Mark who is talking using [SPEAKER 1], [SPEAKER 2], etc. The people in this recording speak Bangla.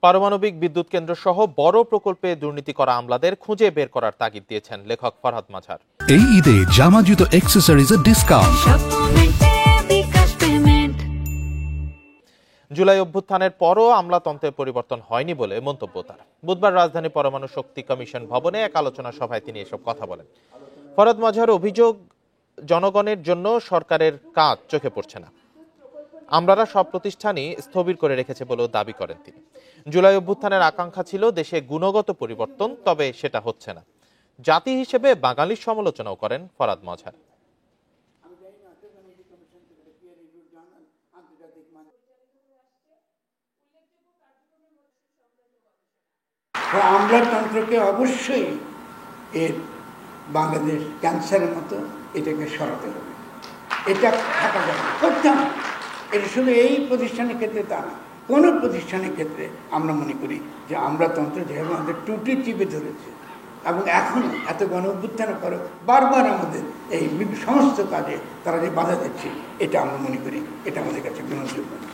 [SPEAKER 1] পারমাণবিক বিদ্যুৎ কেন্দ্র সহ বড় প্রকল্পে দুর্নীতি করা আমলাদের খুঁজে বের করার তাগিদ দিয়েছেন লেখক ফরহাদ মাঝার।
[SPEAKER 2] এই ঈদে জামা জুতো অ্যাকসেসরিজের ডিসকাউন্ট।
[SPEAKER 1] জুলাই অভ্যুত্থানের পরও আমলাতন্ত্রে পরিবর্তন হয়নি বলে মন্তব্য তার। বুধবার রাজধানী পরমাণু শক্তি কমিশন ভবনে এক আলোচনা সভায় তিনি এসব কথা বলেন। ফরহাদ মাঝার অভিযোগ, জনগণের জন্য সরকারের কাজ চোখে পড়ছে না। আমলারা সব প্রতিষ্ঠানই স্থবির করে রেখেছে বলেও দাবি করেন তিনি। জুলাই অভ্যুত্থানের আকাঙ্ক্ষা ছিল দেশে গুণগত পরিবর্তন, তবে সেটা হচ্ছে না। জাতি হিসেবে বাঙালির সমালোচনাও করেন ফরহাদ মাঝার।
[SPEAKER 3] আমলাতন্ত্রকে অবশ্যই এর বাংলাদেশ ক্যান্সারের মতো এটাকে সরাতে হবে। এটা থাকা যাবে, করতাম। এটা শুধু এই প্রতিষ্ঠানের ক্ষেত্রে তা না, কোনো প্রতিষ্ঠানের ক্ষেত্রে আমরা মনে করি যে আমলাতন্ত্র যেভাবে আমাদের টুটি টিপে ধরেছে এবং এখন এত গণ অভ্যুত্থানের পরে বারবার আমাদের এই সমস্ত কাজে তারা যে বাধা দিচ্ছে, এটা আমরা মনে করি এটা আমাদের কাছে গ্রহণযোগ্য না।